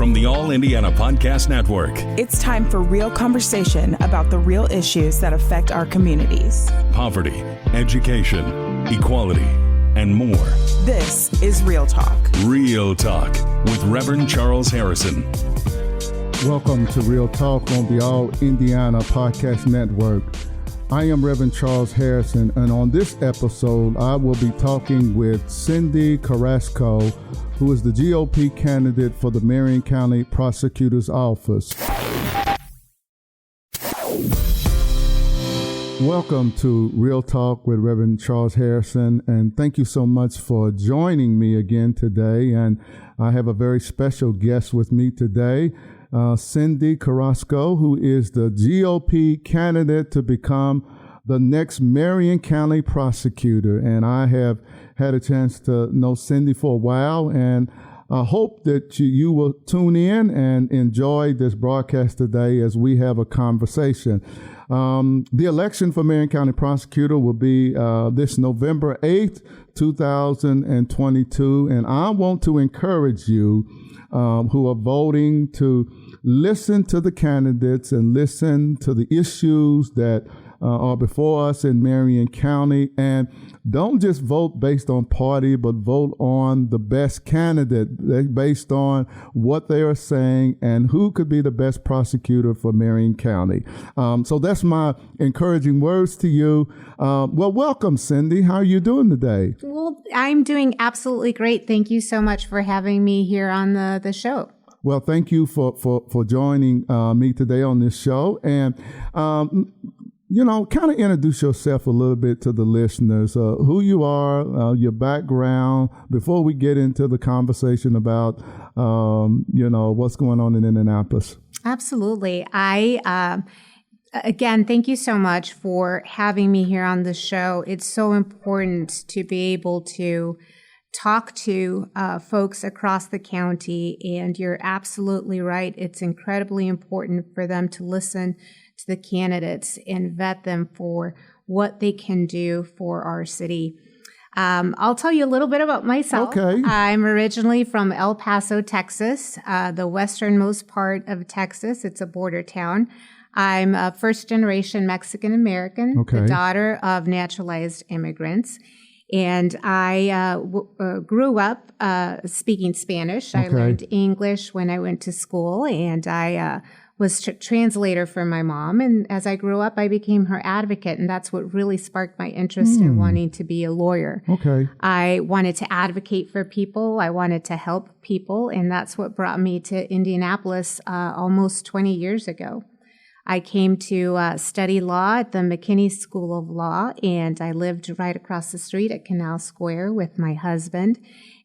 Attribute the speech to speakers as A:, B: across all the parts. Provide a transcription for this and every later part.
A: from the All Indiana Podcast Network.
B: It's time for real conversation about the real issues that affect our communities.
A: Poverty, education, equality, and more.
B: This is Real Talk.
A: Real Talk with Reverend Charles Harrison.
C: Welcome to Real Talk on the All Indiana Podcast Network. I am Reverend Charles Harrison, and on this episode, I will be talking with Cyndi Carrasco, who is the GOP candidate for the Marion County Prosecutor's Office. Welcome to Real Talk with Reverend Charles Harrison, and thank you so much for joining me again today. And I have a very special guest with me today, Cyndi Carrasco, who is the GOP candidate to become the next Marion County prosecutor. And I have had a chance to know Cyndi for a while, and I hope that you will tune in and enjoy this broadcast today as we have a conversation. The election for Marion County prosecutor will be this November 8th, 2022, and I want to encourage you who are voting to listen to the candidates and listen to the issues that are before us in Marion County, and don't just vote based on party, but vote on the best candidate based on what they are saying and who could be the best prosecutor for Marion County. So that's my encouraging words to you. Well, welcome, Cyndi. How are you doing today?
D: Well, I'm doing absolutely great. Thank you so much for having me here on the show.
C: Well, thank you for joining me today on this show. And kind of introduce yourself a little bit to the listeners, who you are, your background, before we get into the conversation about, what's going on in Indianapolis.
D: Absolutely. Again, thank you so much for having me here on the show. It's so important to be able to talk to folks across the county, and you're absolutely right. It's incredibly important for them to listen to the candidates and vet them for what they can do for our city. I'll tell you a little bit about myself.
C: Okay.
D: I'm originally from El Paso, Texas, the westernmost part of Texas. It's a border town. I'm a first-generation Mexican-American, the daughter of naturalized immigrants. And I grew up speaking Spanish. I learned English when I went to school, and I was translator for my mom. And as I grew up, I became her advocate, and that's what really sparked my interest in wanting to be a lawyer.
C: Okay.
D: I wanted to advocate for people. I wanted to help people, and that's what brought me to Indianapolis almost 20 years ago. I came to study law at the McKinney School of Law, and I lived right across the street at Canal Square with my husband,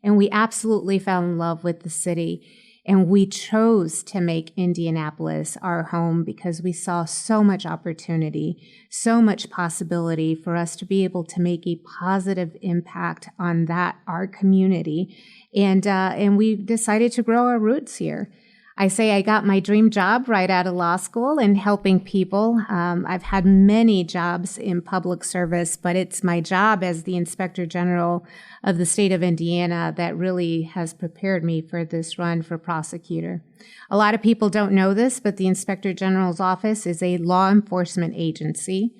D: and we absolutely fell in love with the city. And we chose to make Indianapolis our home because we saw so much opportunity, so much possibility for us to be able to make a positive impact on our community. And we decided to grow our roots here. I say I got my dream job right out of law school and helping people. I've had many jobs in public service, but it's my job as the Inspector General of the state of Indiana that really has prepared me for this run for prosecutor. A lot of people don't know this, but the Inspector General's office is a law enforcement agency.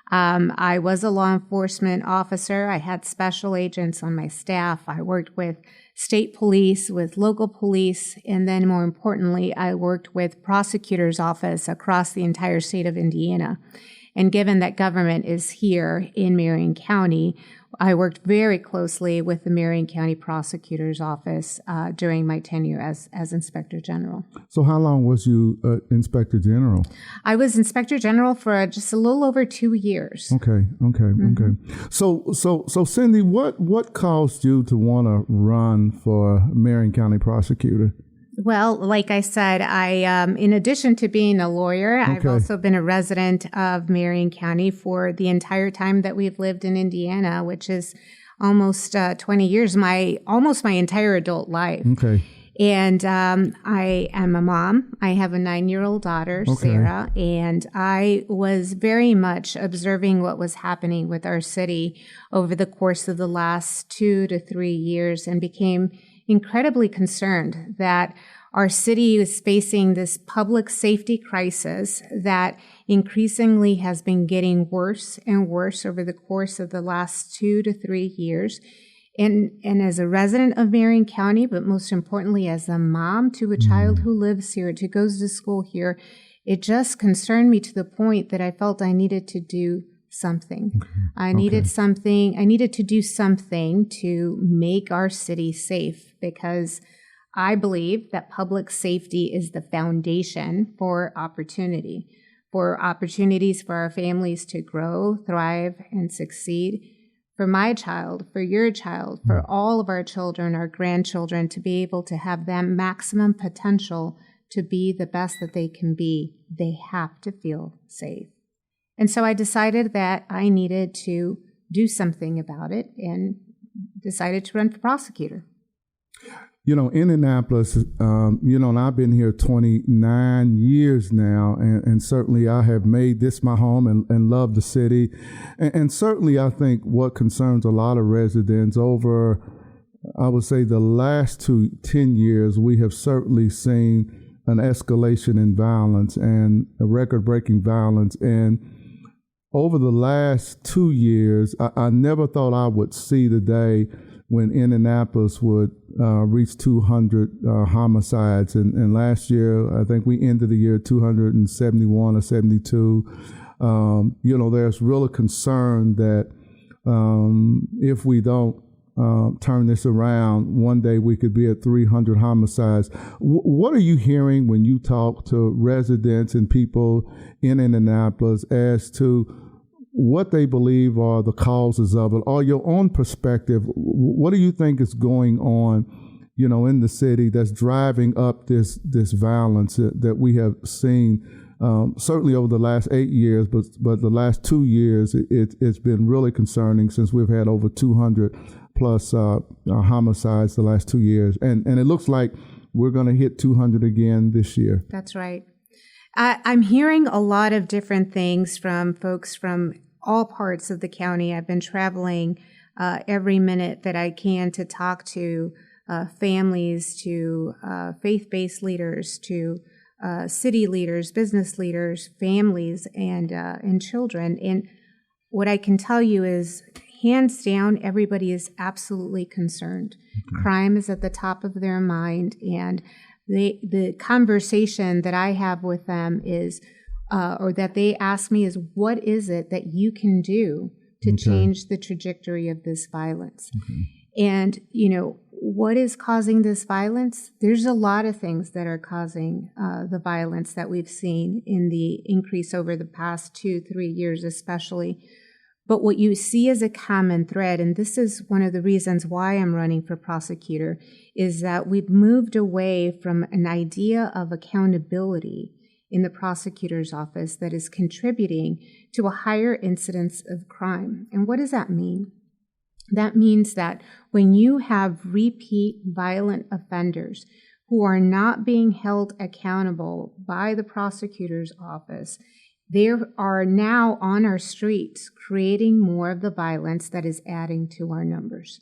D: I was a law enforcement officer. I had special agents on my staff. I worked with state police, with local police, and then more importantly, I worked with prosecutor's office across the entire state of Indiana. And given that government is here in Marion County, I worked very closely with the Marion County Prosecutor's Office during my tenure as Inspector General.
C: So how long was you Inspector General?
D: I was Inspector General for just a little over 2 years.
C: Okay. So Cyndi, what caused you to want to run for Marion County Prosecutor?
D: Well, like I said, in addition to being a lawyer, I've also been a resident of Marion County for the entire time that we've lived in Indiana, which is almost 20 years, almost my entire adult life.
C: Okay.
D: And I am a mom. I have a 9-year-old daughter, Sarah, and I was very much observing what was happening with our city over the course of the last 2 to 3 years and became incredibly concerned that Our city is facing this public safety crisis that increasingly has been getting worse and worse over the course of the last 2 to 3 years. And as a resident of Marion County, but most importantly as a mom to a child who lives here, who goes to school here, it just concerned me to the point that I felt I needed to do something. I needed to do something to make our city safe, because I believe that public safety is the foundation for opportunities for our families to grow, thrive, and succeed. For my child, for your child, for all of our children, our grandchildren, to be able to have that maximum potential to be the best that they can be, they have to feel safe. And so I decided that I needed to do something about it and decided to run for prosecutor.
C: Indianapolis, and I've been here 29 years now, and certainly I have made this my home and love the city. And certainly I think what concerns a lot of residents over, I would say, the last 10 years, we have certainly seen an escalation in violence and a record-breaking violence. And over the last 2 years, I never thought I would see the day when Indianapolis would reach 200 homicides. And last year, I think we ended the year 271 or 72. There's real concern that if we don't turn this around, one day we could be at 300 homicides. What are you hearing when you talk to residents and people in Indianapolis as to what they believe are the causes of it, or your own perspective? What do you think is going on, in the city that's driving up this violence that we have seen, certainly over the last 8 years, but the last 2 years, it's been really concerning since we've had over 200 plus homicides the last 2 years. And it looks like we're going to hit 200 again this year.
D: That's right. I'm hearing a lot of different things from folks from all parts of the county. I've been traveling every minute that I can to talk to families, to faith-based leaders, to city leaders, business leaders, families, and children. And what I can tell you is, hands down, everybody is absolutely concerned. Okay. Crime is at the top of their mind, and the conversation that I have with them is, or that they ask me is, what is it that you can do to change the trajectory of this violence? And, what is causing this violence? There's a lot of things that are causing the violence that we've seen in the increase over the past 2-3 years especially. But what you see as a common thread, and this is one of the reasons why I'm running for prosecutor, is that we've moved away from an idea of accountability in the prosecutor's office that is contributing to a higher incidence of crime. And what does that mean? That means that when you have repeat violent offenders who are not being held accountable by the prosecutor's office, they are now on our streets creating more of the violence that is adding to our numbers.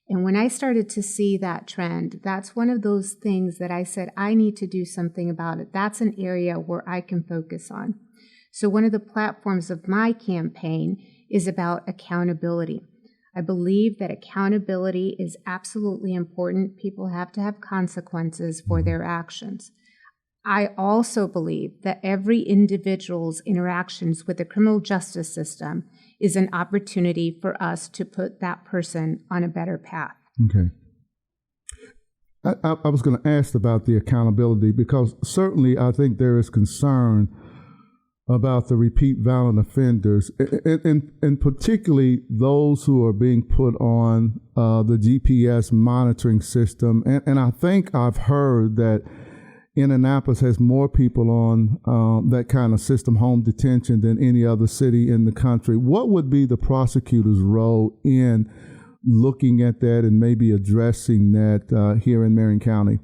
D: And when I started to see that trend, that's one of those things that I said, I need to do something about it. That's an area where I can focus on. So one of the platforms of my campaign is about accountability. I believe that accountability is absolutely important. People have to have consequences for their actions. I also believe that every individual's interactions with the criminal justice system is an opportunity for us to put that person on a better path.
C: Okay. I was going to ask about the accountability, because certainly I think there is concern about the repeat violent offenders, and particularly those who are being put on the GPS monitoring system. And I think I've heard that Indianapolis has more people on that kind of system, home detention, than any other city in the country. What would be the prosecutor's role in looking at that and maybe addressing that here in Marion County?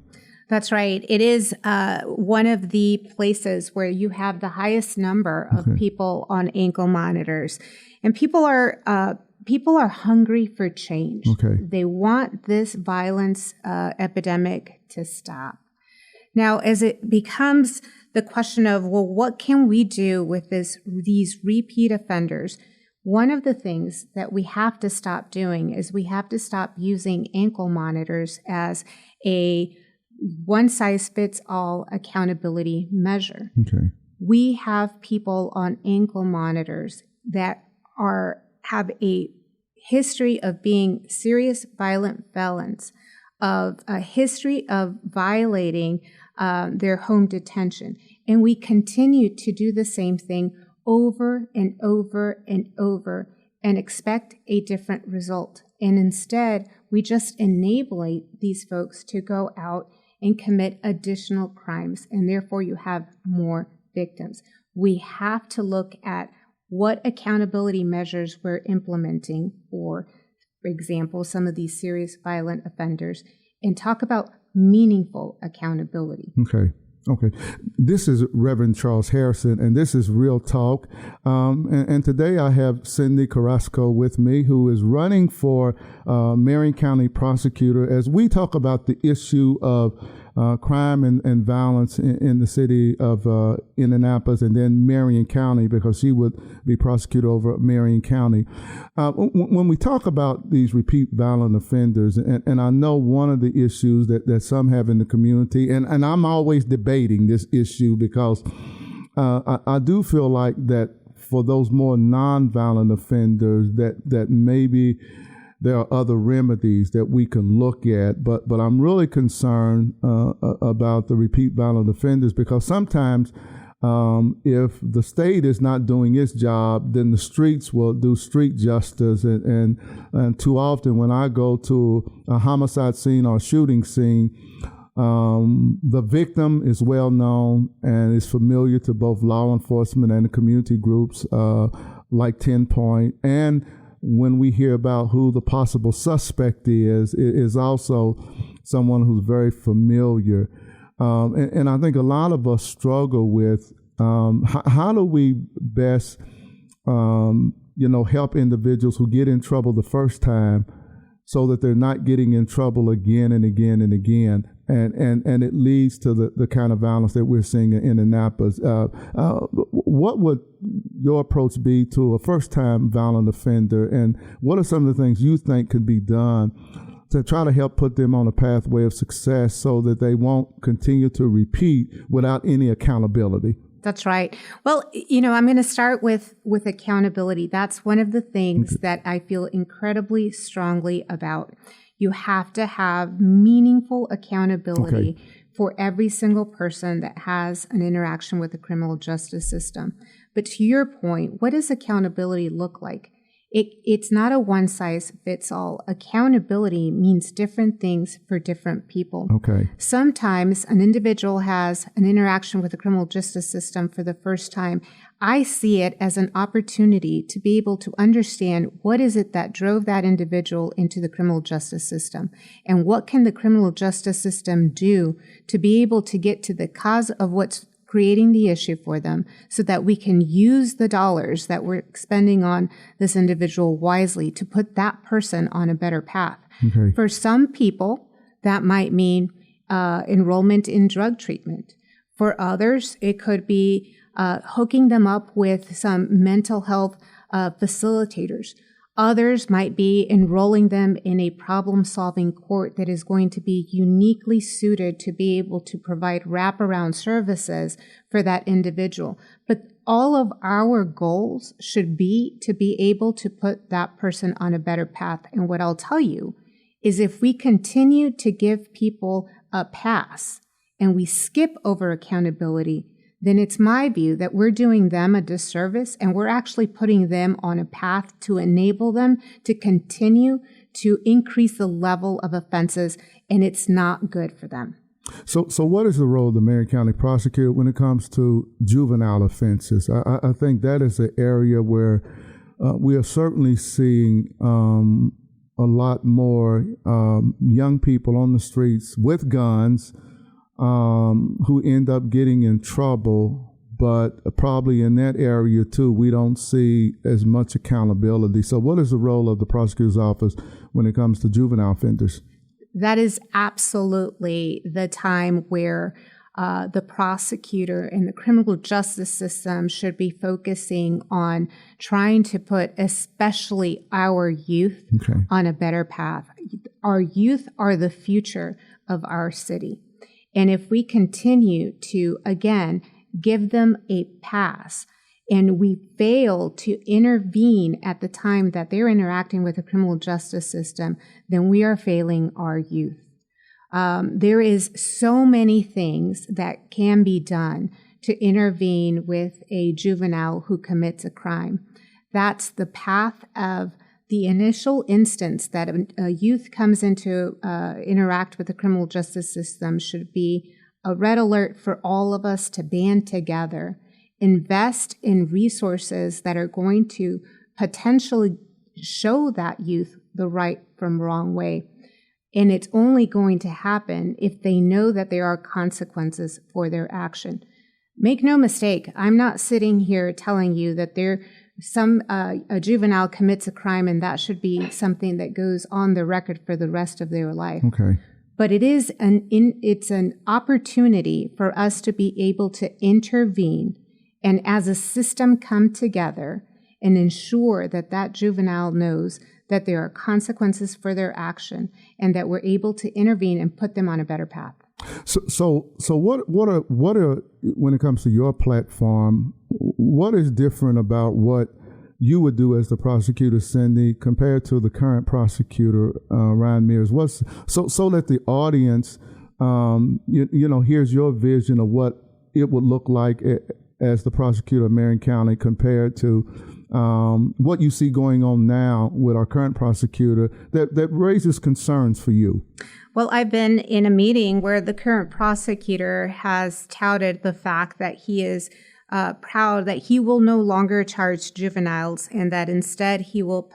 D: That's right. It is one of the places where you have the highest number of people on ankle monitors, and people are hungry for change. They want this violence epidemic to stop. Now, as it becomes the question of, well, what can we do with these repeat offenders? One of the things that we have to stop doing is we have to stop using ankle monitors as a one-size-fits-all accountability measure.
C: Okay.
D: We have people on ankle monitors that have a history of being serious violent felons, of a history of violating their home detention. And we continue to do the same thing over and over and over and expect a different result. And instead, we just enable these folks to go out and commit additional crimes, and therefore you have more victims. We have to look at what accountability measures we're implementing for example, some of these serious violent offenders, and talk about meaningful accountability.
C: Okay. This is Reverend Charles Harrison, and this is Real Talk. And today I have Cyndi Carrasco with me, who is running for Marion County prosecutor, as we talk about the issue of crime and violence in the city of Indianapolis, and then Marion County, because she would be prosecutor over Marion County. When we talk about these repeat violent offenders, and I know one of the issues that some have in the community, and I'm always debating this issue because I do feel like that for those more nonviolent offenders that maybe there are other remedies that we can look at, but I'm really concerned about the repeat violent offenders, because sometimes if the state is not doing its job, then the streets will do street justice, and too often when I go to a homicide scene or a shooting scene, the victim is well known and is familiar to both law enforcement and the community groups like 10 Point, and when we hear about who the possible suspect is also someone who's very familiar. And I think a lot of us struggle with how do we best, help individuals who get in trouble the first time so that they're not getting in trouble again and again and again. And it leads to the kind of violence that we're seeing in Indianapolis. What would your approach be to a first-time violent offender, and what are some of the things you think could be done to try to help put them on a pathway of success so that they won't continue to repeat without any accountability?
D: That's right. Well, I'm going to start with accountability. That's one of the things that I feel incredibly strongly about. You have to have meaningful accountability for every single person that has an interaction with the criminal justice system. But to your point, what does accountability look like? It's not a one-size-fits-all. Accountability means different things for different people.
C: Okay.
D: Sometimes an individual has an interaction with the criminal justice system for the first time. I see it as an opportunity to be able to understand what is it that drove that individual into the criminal justice system, and what can the criminal justice system do to be able to get to the cause of what's creating the issue for them, so that we can use the dollars that we're expending on this individual wisely to put that person on a better path.
C: Okay.
D: For some people, that might mean enrollment in drug treatment. For others, it could be hooking them up with some mental health facilitators. Others might be enrolling them in a problem-solving court that is going to be uniquely suited to be able to provide wraparound services for that individual. But all of our goals should be to be able to put that person on a better path. And what I'll tell you is, if we continue to give people a pass and we skip over accountability, then it's my view that we're doing them a disservice, and we're actually putting them on a path to enable them to continue to increase the level of offenses, and it's not good for them.
C: So what is the role of the Marion County prosecutor when it comes to juvenile offenses? I think that is an area where we are certainly seeing a lot more young people on the streets with guns who end up getting in trouble, but probably in that area too, we don't see as much accountability. So what is the role of the prosecutor's office when it comes to juvenile offenders?
D: That is absolutely the time where The prosecutor and the criminal justice system should be focusing on trying to put especially our youth on a better path. Our youth are the future of our city. And if we continue to, again, give them a pass, and we fail to intervene at the time that they're interacting with the criminal justice system, then we are failing our youth. There is so many things that can be done to intervene with a juvenile who commits a crime. That's the path of the initial instance that a youth comes into interact with the criminal justice system should be a red alert for all of us to band together, invest in resources that are going to potentially show that youth the right from wrong way. And it's only going to happen if they know that there are consequences for their action. Make no mistake, I'm not sitting here telling you that a juvenile commits a crime and that should be something that goes on the record for the rest of their life.
C: Okay.
D: But it's an opportunity for us to be able to intervene and as a system come together and ensure that that juvenile knows that there are consequences for their action and that we're able to intervene and put them on a better path.
C: So what are when it comes to your platform, what is different about what you would do as the prosecutor, Cyndi, compared to the current prosecutor, Ryan Mears? So that the audience, here's your vision of what it would look like as the prosecutor of Marion County compared to what you see going on now with our current prosecutor that raises concerns for you.
D: Well, I've been in a meeting where the current prosecutor has touted the fact that he is proud that he will no longer charge juveniles and that instead he will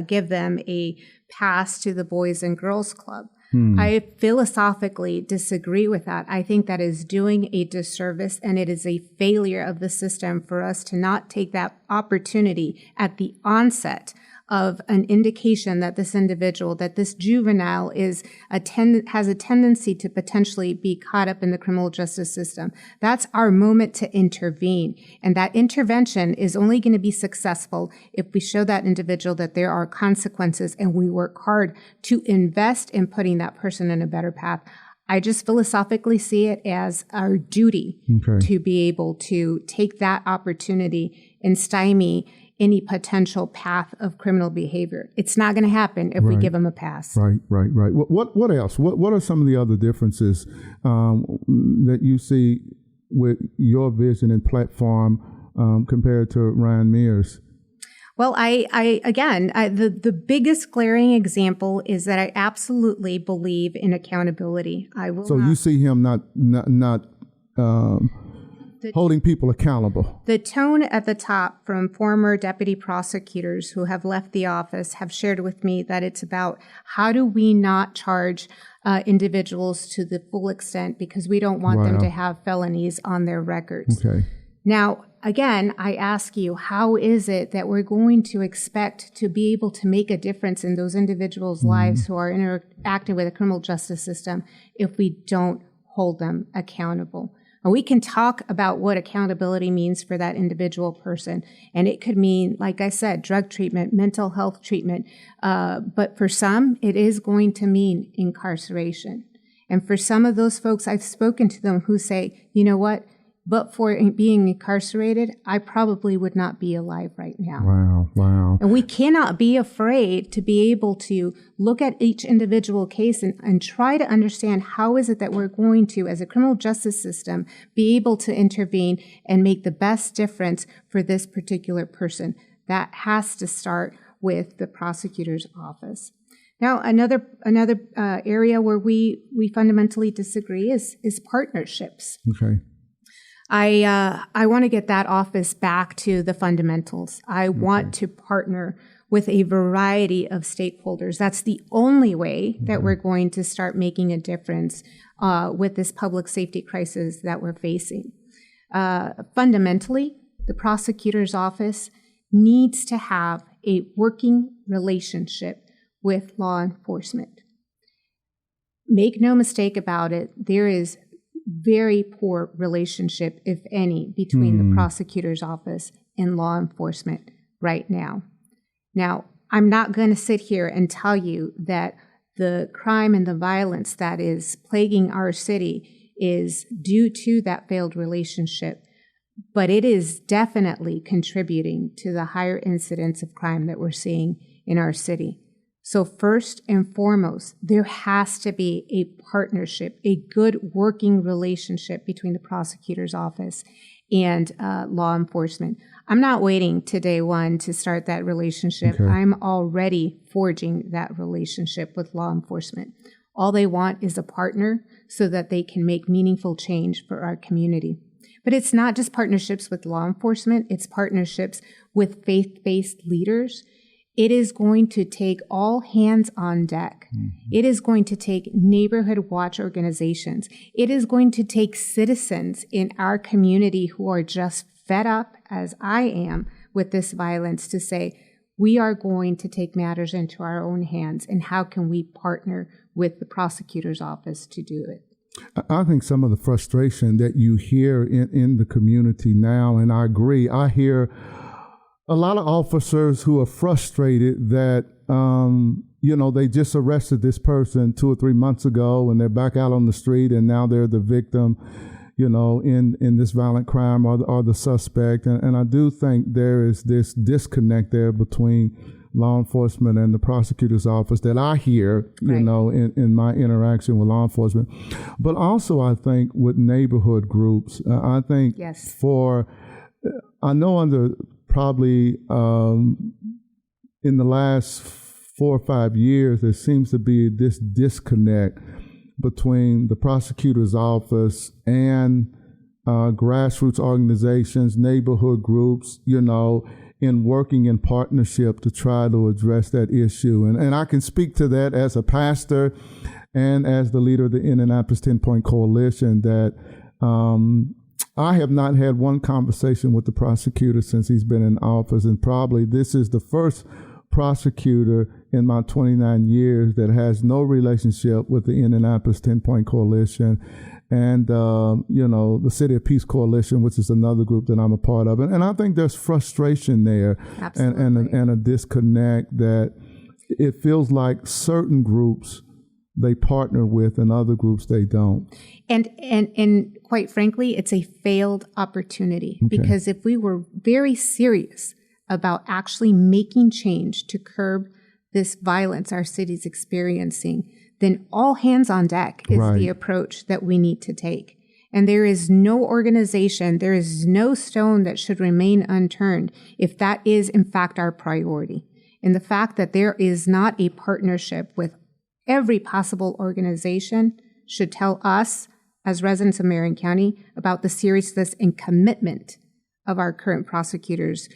D: give them a pass to the Boys and Girls Club. I philosophically disagree with that. I think that is doing a disservice, and it is a failure of the system for us to not take that opportunity at the onset of an indication that this individual, that this juvenile has a tendency to potentially be caught up in the criminal justice system. That's our moment to intervene. And that intervention is only going to be successful if we show that individual that there are consequences and we work hard to invest in putting that person in a better path. I just philosophically see it as our duty to be able to take that opportunity and stymie any potential path of criminal behavior. It's not going to happen if we give them a pass. Right.
C: What else? What are some of the other differences that you see with your vision and platform compared to Ryan Mears?
D: Well, the biggest glaring example is that I absolutely believe in accountability.
C: You see him not holding people accountable.
D: The tone at the top from former deputy prosecutors who have left the office have shared with me that it's about how do we not charge individuals to the full extent because we don't want them to have felonies on their records.
C: Okay.
D: Now, again, I ask you, how is it that we're going to expect to be able to make a difference in those individuals' lives who are interacting with the criminal justice system if we don't hold them accountable? And we can talk about what accountability means for that individual person. And it could mean, like I said, drug treatment, mental health treatment. But for some, it is going to mean incarceration. And for some of those folks, I've spoken to them who say, you know what? But for being incarcerated, I probably would not be alive right now.
C: Wow.
D: And we cannot be afraid to be able to look at each individual case and try to understand how is it that we're going to, as a criminal justice system, be able to intervene and make the best difference for this particular person. That has to start with the prosecutor's office. Now, another area where we fundamentally disagree is partnerships.
C: Okay.
D: I want to get that office back to the fundamentals. I want to partner with a variety of stakeholders. That's the only way that we're going to start making a difference with this public safety crisis that we're facing. Fundamentally, the prosecutor's office needs to have a working relationship with law enforcement. Make no mistake about it, there is very poor relationship, if any, between the prosecutor's office and law enforcement right now. Now, I'm not going to sit here and tell you that the crime and the violence that is plaguing our city is due to that failed relationship, but it is definitely contributing to the higher incidence of crime that we're seeing in our city. So first and foremost, there has to be a partnership, a good working relationship between the prosecutor's office and law enforcement. I'm not waiting to day one to start that relationship.
C: Okay.
D: I'm already forging that relationship with law enforcement. All they want is a partner so that they can make meaningful change for our community. But it's not just partnerships with law enforcement, it's partnerships with faith-based leaders. It is going to take all hands on deck. It is going to take neighborhood watch organizations. It is going to take citizens in our community who are just fed up, as I am, with this violence to say, we are going to take matters into our own hands, and how can we partner with the prosecutor's office to do it?
C: I think some of the frustration that you hear in the community now, and I agree, I hear a lot of officers who are frustrated that, they just arrested this person 2 or 3 months ago and they're back out on the street and now they're the victim, in this violent crime or the suspect. And I do think there is this disconnect there between law enforcement and the prosecutor's office that I hear,
D: Right.
C: In my interaction with law enforcement. But also I think with neighborhood groups, I think
D: Yes.
C: I know under probably in the last 4 or 5 years, there seems to be this disconnect between the prosecutor's office and grassroots organizations, neighborhood groups, in working in partnership to try to address that issue. And I can speak to that as a pastor and as the leader of the Indianapolis 10-Point Coalition that I have not had one conversation with the prosecutor since he's been in office, and probably this is the first prosecutor in my 29 years that has no relationship with the Indianapolis 10-Point Coalition and, the City of Peace Coalition, which is another group that I'm a part of. And I think there's frustration there and a disconnect that it feels like certain groups they partner with and other groups they don't.
D: And quite frankly, it's a failed opportunity, because if we were very serious about actually making change to curb this violence our city's experiencing, then all hands on deck is
C: Right.
D: the approach that we need to take. And there is no organization, there is no stone that should remain unturned if that is in fact our priority. And the fact that there is not a partnership with every possible organization should tell us as residents of Marion County about the seriousness and commitment of our current prosecutor's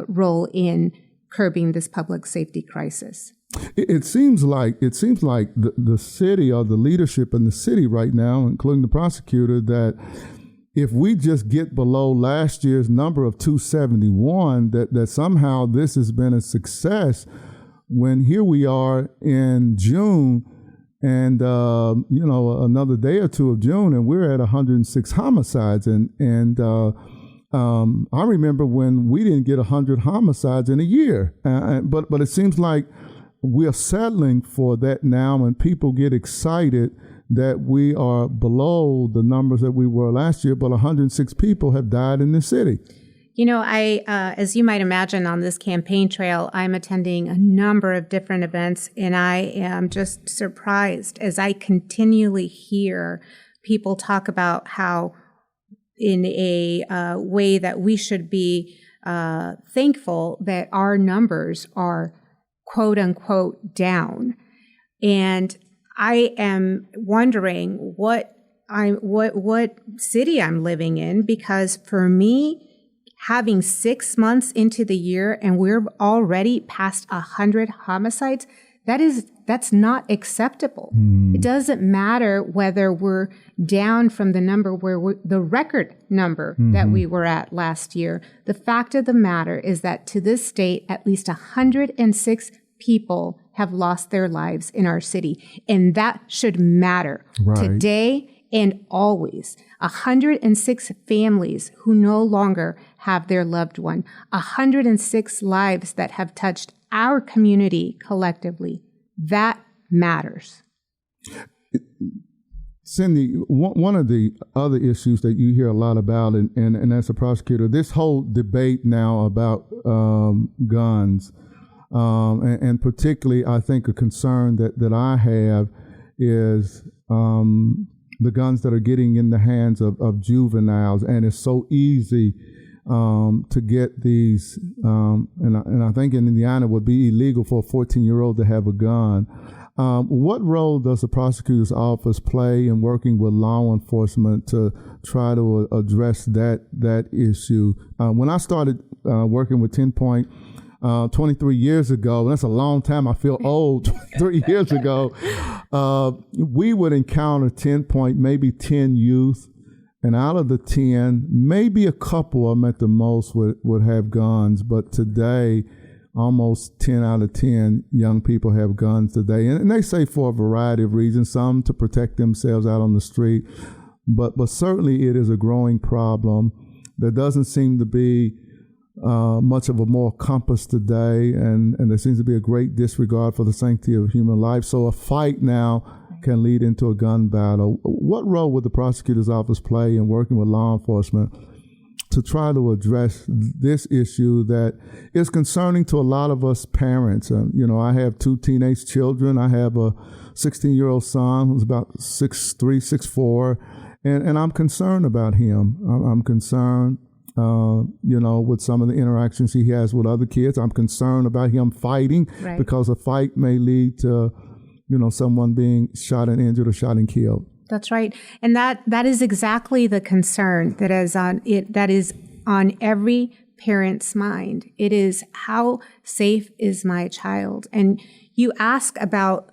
D: role in curbing this public safety crisis.
C: It seems like the city or the leadership in the city right now, including the prosecutor, that if we just get below last year's number of 271, that somehow this has been a success. When here we are in June, and another day or two of June, and we're at 106 homicides, and I remember when we didn't get 100 homicides in a year, but it seems like we're settling for that now, and people get excited that we are below the numbers that we were last year, but 106 people have died in the city.
D: I, as you might imagine, on this campaign trail, I'm attending a number of different events, and I am just surprised as I continually hear people talk about how in a way that we should be thankful that our numbers are quote unquote down. And I am wondering what city I'm living in, because for me, having 6 months into the year and we're already past 100 homicides, that's not acceptable. It doesn't matter whether we're down from the number the record number that we were at last year. The fact of the matter is that to this date, at least 106 people have lost their lives in our city, and that should matter
C: Right.
D: today And always 106 families who no longer have their loved one, 106 lives that have touched our community collectively. That matters.
C: Cyndi, one of the other issues that you hear a lot about, and as a prosecutor, this whole debate now about guns, and particularly I think a concern that I have is the guns that are getting in the hands of juveniles, and it's so easy to get these, and I think in Indiana it would be illegal for a 14-year-old to have a gun. What role does the prosecutor's office play in working with law enforcement to try to address that issue? When I started working with 10 Point 23 years ago, and that's a long time, I feel old, 23 years ago, we would encounter 10 Point, maybe 10 youth, and out of the 10, maybe a couple of them at the most would have guns. But today, almost 10 out of 10 young people have guns today. And they say for a variety of reasons, some to protect themselves out on the street. But certainly it is a growing problem. There doesn't seem to be much of a moral compass today, and there seems to be a great disregard for the sanctity of human life. So a fight now can lead into a gun battle. What role would the prosecutor's office play in working with law enforcement to try to address this issue that is concerning to a lot of us parents? I have 2 teenage children. I have a 16-year-old son who's about 6'3", 6'4", and I'm concerned about him. I'm concerned, with some of the interactions he has with other kids. I'm concerned about him fighting, right, because a fight may lead to, someone being shot and injured or shot and killed.
D: That's right. And that is exactly the concern that is on every parent's mind. It is, how safe is my child? And you ask about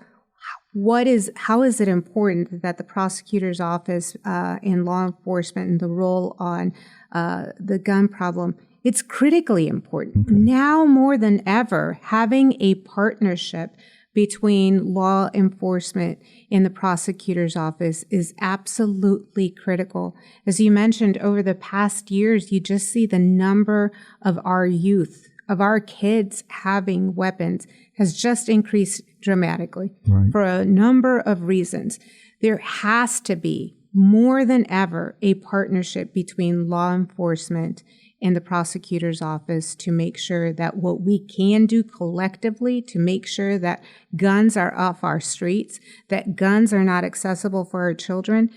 D: how is it important that the prosecutor's office in law enforcement and the role on the gun problem. It's critically important. Okay. Now more than ever, having a partnership between law enforcement and the prosecutor's office is absolutely critical. As you mentioned, over the past years, you just see the number of our youth, of our kids having weapons has just increased dramatically, right, for a number of reasons. There has to be, more than ever, a partnership between law enforcement and the prosecutor's office to make sure that what we can do collectively to make sure that guns are off our streets, that guns are not accessible for our children,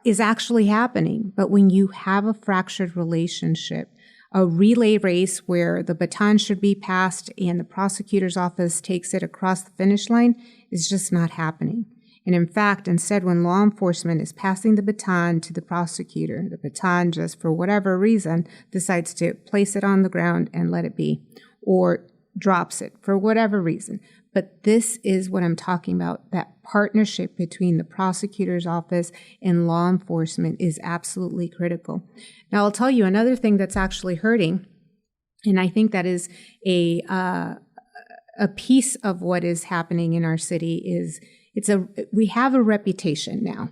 D: is actually happening. But when you have a fractured relationship, a relay race where the baton should be passed and the prosecutor's office takes it across the finish line, is just not happening. And in fact, instead, when law enforcement is passing the baton to the prosecutor, the baton just for whatever reason decides to place it on the ground and let it be, or drops it for whatever reason. But this is what I'm talking about. That partnership between the prosecutor's office and law enforcement is absolutely critical. Now, I'll tell you another thing that's actually hurting, and I think that is a piece of what is happening in our city is we have a reputation now,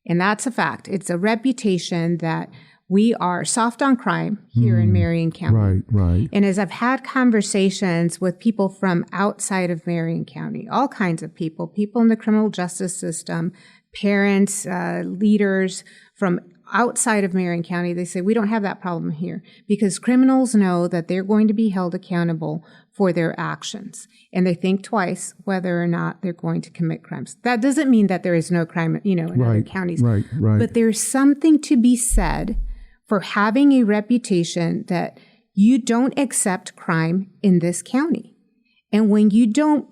D: and that's a fact. It's a reputation that we are soft on crime here in Marion County.
C: Right.
D: And as I've had conversations with people from outside of Marion County, all kinds of people in the criminal justice system, parents, leaders from outside of Marion County, they say, we don't have that problem here because criminals know that they're going to be held accountable for their actions. And they think twice whether or not they're going to commit crimes. That doesn't mean that there is no crime, in other counties. Right. But there's something to be said for having a reputation that you don't accept crime in this county. And when you don't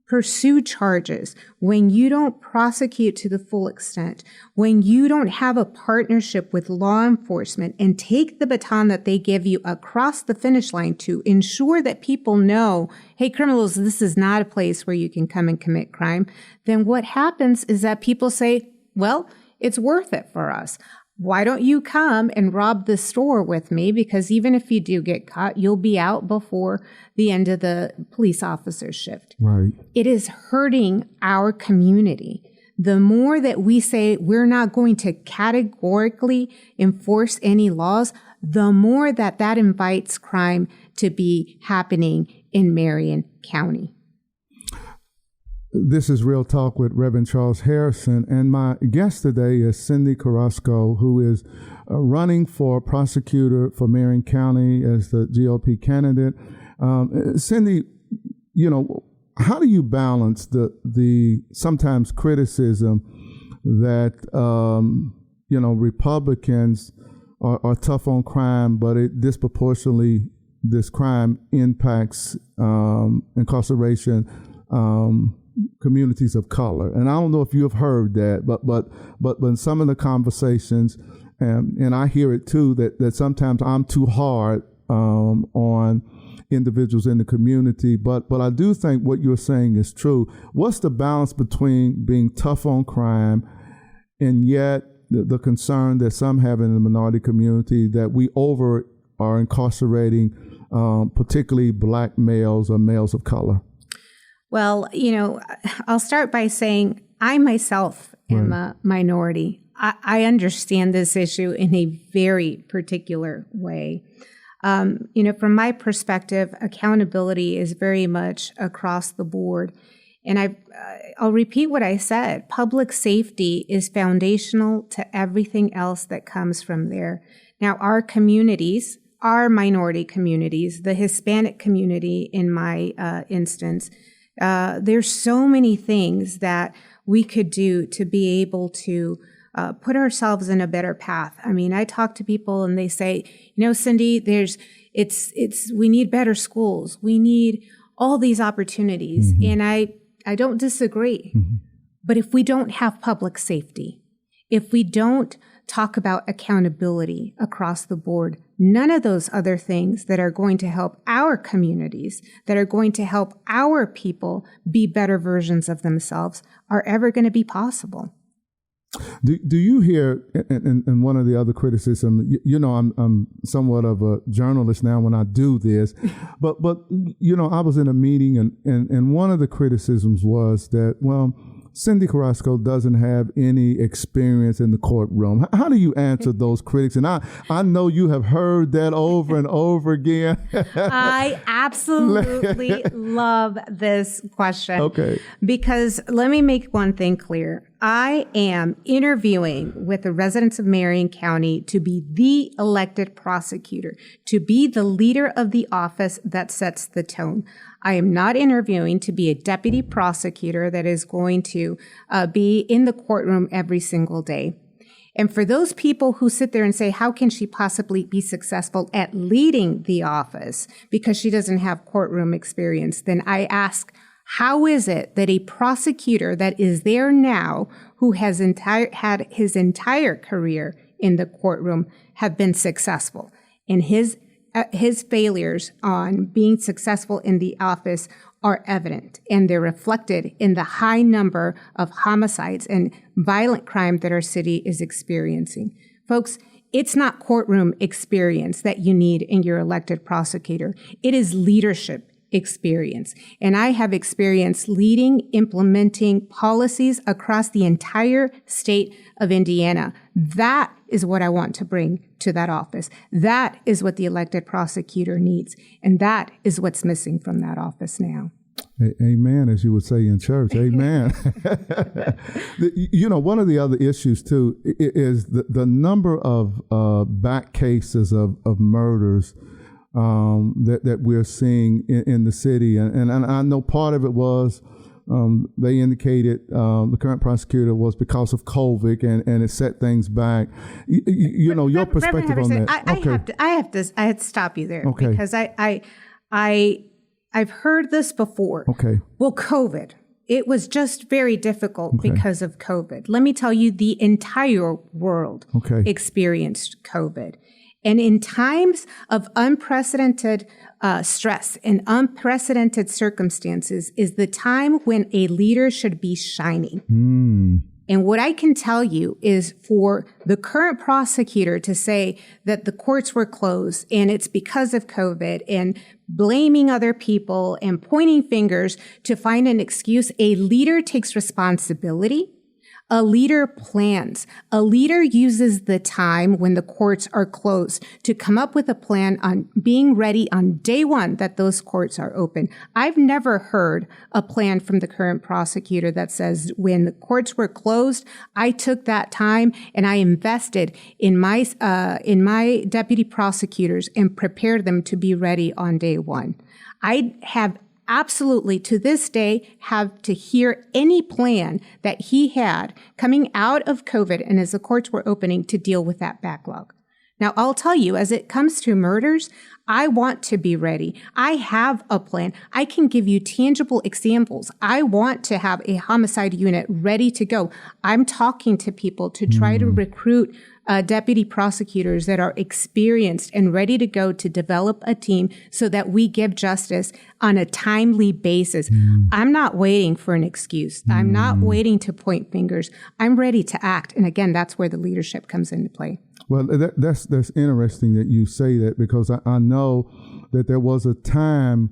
D: pursue charges, when you don't prosecute to the full extent, when you don't have a partnership with law enforcement and take the baton that they give you across the finish line to ensure that people know, hey, criminals, this is not a place where you can come and commit crime, then what happens is that people say, well, it's worth it for us. Why don't you come and rob the store with me? Because even if you do get caught, you'll be out before the end of the police officer's shift.
C: Right.
D: It is hurting our community the more that we say we're not going to categorically enforce any laws, the more that invites crime to be happening in Marion County.
C: This is Real Talk with Reverend Charles Harrison, and my guest today is Cyndi Carrasco, who is running for prosecutor for Marion County as the GOP candidate. Cyndi, how do you balance the sometimes criticism that Republicans are tough on crime, but this crime impacts incarceration communities of color? And I don't know if you have heard that, but in some of the conversations, and I hear it too, that sometimes I'm too hard on individuals in the community, but I do think what you're saying is true. What's the balance between being tough on crime and yet the concern that some have in the minority community that we are incarcerating particularly Black males or males of color?
D: Well, I'll start by saying I myself am a minority. I understand this issue in a very particular way. From my perspective, accountability is very much across the board. And I'll repeat what I said. Public safety is foundational to everything else that comes from there. Now, our communities, our minority communities, the Hispanic community in my instance, there's so many things that we could do to be able to put ourselves in a better path. I mean, I talk to people and they say, Cyndi, we need better schools. We need all these opportunities. Mm-hmm. And I don't disagree. Mm-hmm. But if we don't have public safety, if we don't talk about accountability across the board, none of those other things that are going to help our communities, that are going to help our people be better versions of themselves are ever going to be possible.
C: Do you hear, and one of the other criticisms, I'm somewhat of a journalist now when I do this, but I was in a meeting and one of the criticisms was that, Cyndi Carrasco doesn't have any experience in the courtroom. How do you answer those critics? And I know you have heard that over and over again.
D: I absolutely love this question. Okay. Because let me make one thing clear. I am interviewing with the residents of Marion County to be the elected prosecutor, to be the leader of the office that sets the tone. I am not interviewing to be a deputy prosecutor that is going to be in the courtroom every single day. And for those people who sit there and say, how can she possibly be successful at leading the office because she doesn't have courtroom experience, then I ask, how is it that a prosecutor that is there now, who has had his entire career in the courtroom, have been successful? And his failures on being successful in the office are evident, and they're reflected in the high number of homicides and violent crime that our city is experiencing. Folks, it's not courtroom experience that you need in your elected prosecutor. It is leadership experience. And I have experience leading, implementing policies across the entire state of Indiana. That is what I want to bring to that office. That is what the elected prosecutor needs. And that is what's missing from that office now.
C: Amen, as you would say in church. Amen. One of the other issues, too, is the number of back cases of murders that we're seeing in the city. And I know part of it was they indicated the current prosecutor was because of COVID and it set things back. Your perspective on that.
D: I have to stop you there. Okay. Because I've heard this before. Okay. Well, COVID. It was just very difficult because of COVID. Let me tell you, the entire world experienced COVID. And in times of unprecedented stress and unprecedented circumstances is the time when a leader should be shining. And what I can tell you is for the current prosecutor to say that the courts were closed and it's because of COVID and blaming other people and pointing fingers to find an excuse, a leader takes responsibility. A leader plans. A leader uses the time when the courts are closed to come up with a plan on being ready on day one that those courts are open. I've never heard a plan from the current prosecutor that says when the courts were closed, I took that time and I invested in my deputy prosecutors and prepared them to be ready on day one. I have absolutely, to this day, have to hear any plan that he had coming out of COVID and as the courts were opening to deal with that backlog. Now, I'll tell you, as it comes to murders, I want to be ready. I have a plan. I can give you tangible examples. I want to have a homicide unit ready to go. I'm talking to people to try to recruit deputy prosecutors that are experienced and ready to go to develop a team so that we give justice on a timely basis. I'm not waiting for an excuse. I'm not waiting to point fingers. I'm ready to act. And again, that's where the leadership comes into play.
C: Well, that's interesting that you say that, because I know that there was a time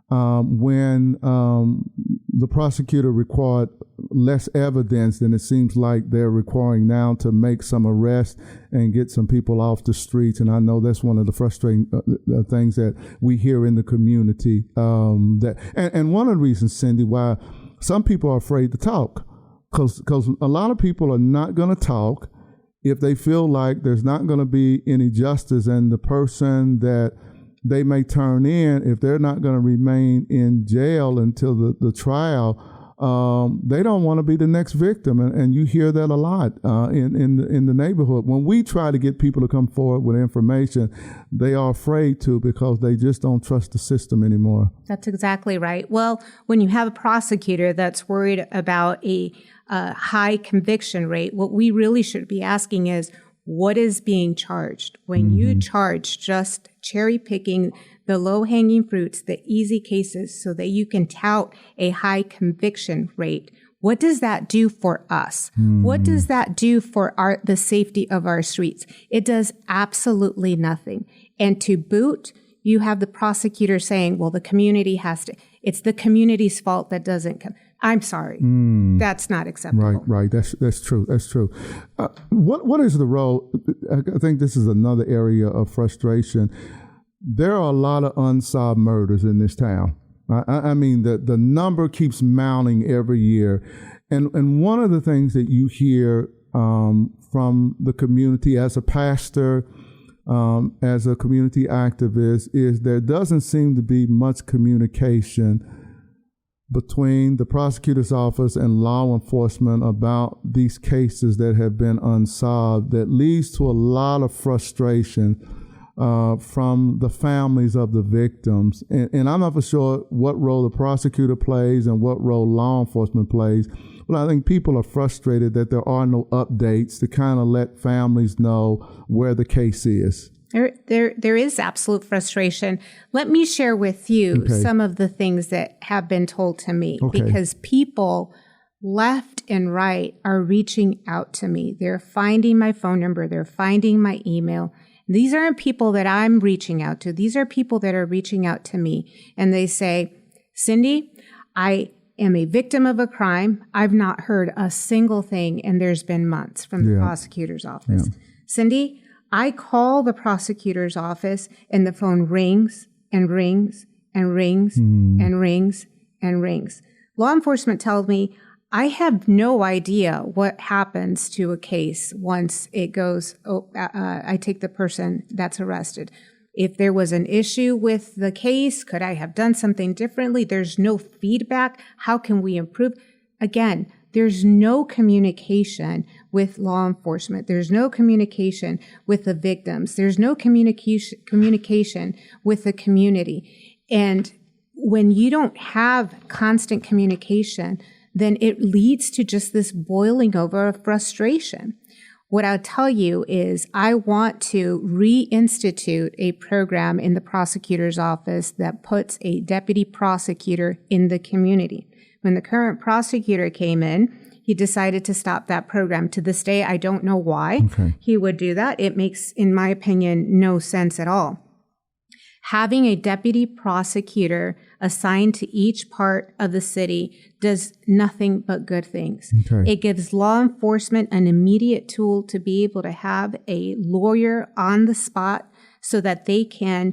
C: when the prosecutor required less evidence than it seems like they're requiring now to make some arrests and get some people off the streets. And I know that's one of the frustrating things that we hear in the community. And one of the reasons, Cyndi, why some people are afraid to talk, because a lot of people are not going to talk if they feel like there's not going to be any justice, and the person that they may turn in, if they're not going to remain in jail until the trial, they don't want to be the next victim. And you hear that a lot in the neighborhood. When we try to get people to come forward with information, they are afraid to, because they just don't trust the system anymore.
D: That's exactly right. Well, when you have a prosecutor that's worried about a high conviction rate, what we really should be asking is, what is being charged? When you charge just cherry picking the low-hanging fruits, the easy cases, so that you can tout a high conviction rate, what does that do for us? What does that do for the safety of our streets? It does absolutely nothing. And to boot, you have the prosecutor saying, well, the community it's the community's fault that doesn't come. I'm sorry. That's not acceptable.
C: Right. That's true. That's true. What is the role? I think this is another area of frustration. There are a lot of unsolved murders in this town. I mean, the number keeps mounting every year. And one of the things that you hear from the community as a pastor, as a community activist, is there doesn't seem to be much communication between the prosecutor's office and law enforcement about these cases that have been unsolved, that leads to a lot of frustration from the families of the victims. And I'm not for sure what role the prosecutor plays and what role law enforcement plays, but I think people are frustrated that there are no updates to kind of let families know where the case is.
D: There is absolute frustration. Let me share with you some of the things that have been told to me, because people left and right are reaching out to me. They're finding my phone number. They're finding my email. These aren't people that I'm reaching out to. These are people that are reaching out to me. And they say, Cyndi, I am a victim of a crime. I've not heard a single thing, and there's been months from the prosecutor's office. Cyndi, I call the prosecutor's office and the phone rings and rings and rings and rings and rings. Law enforcement tells me I have no idea what happens to a case once it goes, I take the person that's arrested. If there was an issue with the case, could I have done something differently? There's no feedback. How can we improve? Again, there's no communication with law enforcement. There's no communication with the victims. There's no communication with the community. And when you don't have constant communication, then it leads to just this boiling over of frustration. What I'll tell you is I want to reinstitute a program in the prosecutor's office that puts a deputy prosecutor in the community. When the current prosecutor came in, he decided to stop that program. To this day, I don't know why he would do that. It makes, in my opinion, no sense at all. Having a deputy prosecutor assigned to each part of the city does nothing but good things.
C: Okay.
D: It gives law enforcement an immediate tool to be able to have a lawyer on the spot so that they can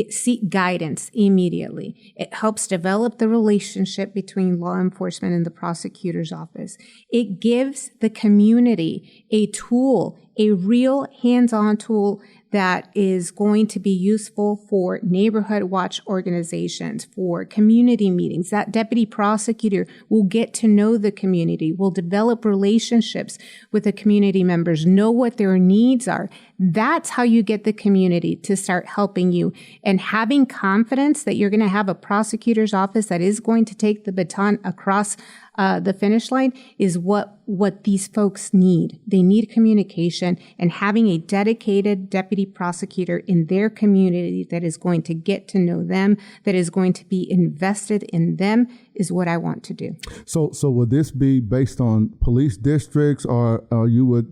D: seek guidance immediately. It helps develop the relationship between law enforcement and the prosecutor's office. It gives the community a tool, a real hands-on tool that is going to be useful for neighborhood watch organizations, for community meetings. That deputy prosecutor will get to know the community, will develop relationships with the community members, know what their needs are. That's how you get the community to start helping you. And having confidence that you're going to have a prosecutor's office that is going to take the baton across the finish line is what these folks need. They need communication, and having a dedicated deputy prosecutor in their community that is going to get to know them, that is going to be invested in them, is what I want to do. So
C: would this be based on police districts, or you would,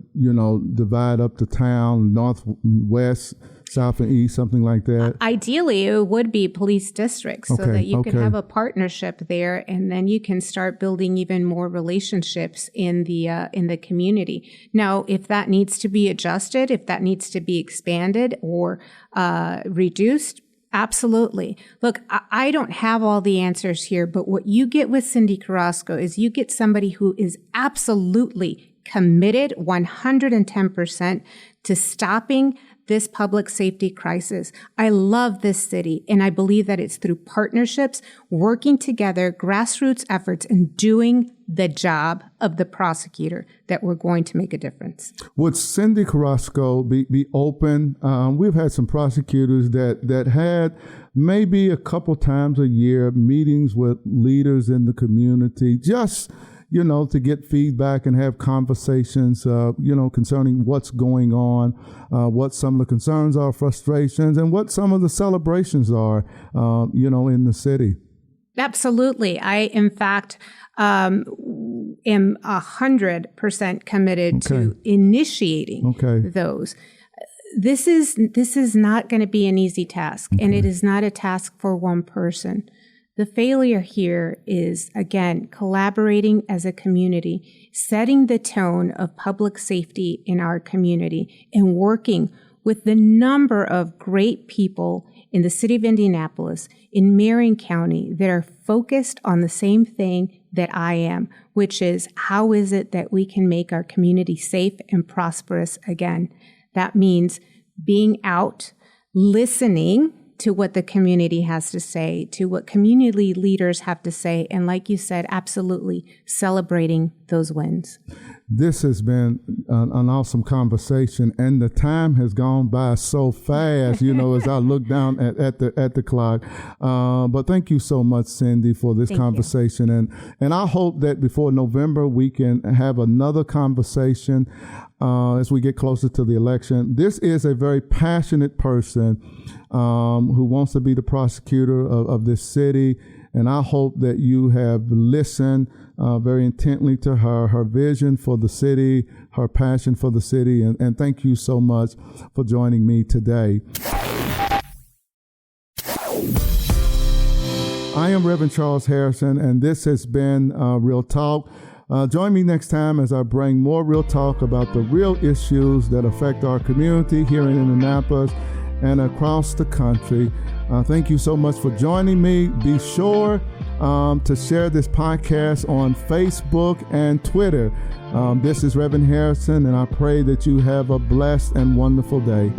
C: divide up the town, north, west, south and east, something like that?
D: Ideally, it would be police districts so that you can have a partnership there, and then you can start building even more relationships in the community. Now, if that needs to be adjusted, if that needs to be expanded or reduced, absolutely. Look, I don't have all the answers here, but what you get with Cyndi Carrasco is you get somebody who is absolutely committed 110% to stopping this public safety crisis. I love this city, and I believe that it's through partnerships, working together, grassroots efforts, and doing the job of the prosecutor that we're going to make a difference.
C: Would Cyndi Carrasco be open? We've had some prosecutors that had maybe a couple times a year meetings with leaders in the community, just to get feedback and have conversations, concerning what's going on, what some of the concerns are, frustrations, and what some of the celebrations are, in the city. Absolutely.
D: I, in fact, am 100% committed to initiating those. This is not going to be an easy task, and it is not a task for one person. The failure here is, again, collaborating as a community, setting the tone of public safety in our community, and working with the number of great people in the city of Indianapolis, in Marion County, that are focused on the same thing that I am, which is how is it that we can make our community safe and prosperous again? That means being out, listening to what the community has to say, to what community leaders have to say, and like you said, absolutely celebrating those wins.
C: This has been an awesome conversation, and the time has gone by so fast, as I look down at the clock. But thank you so much, Cyndi, for this conversation. And I hope that before November, we can have another conversation as we get closer to the election. This is a very passionate person who wants to be the prosecutor of this city. And I hope that you have listened very intently to her vision for the city, her passion for the city. And thank you so much for joining me today. I am Reverend Charles Harrison, and this has been Real Talk. Join me next time as I bring more real talk about the real issues that affect our community here in Indianapolis and across the country. Thank you so much for joining me. Be sure to share this podcast on Facebook and Twitter. This is Reverend Harrison, and I pray that you have a blessed and wonderful day.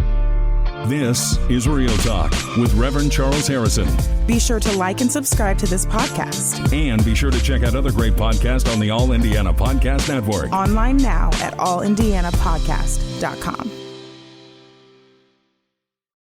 A: This is Real Talk with Reverend Charles Harrison.
B: Be sure to like and subscribe to this podcast.
A: And be sure to check out other great podcasts on the All Indiana Podcast Network.
B: Online now at allindianapodcast.com.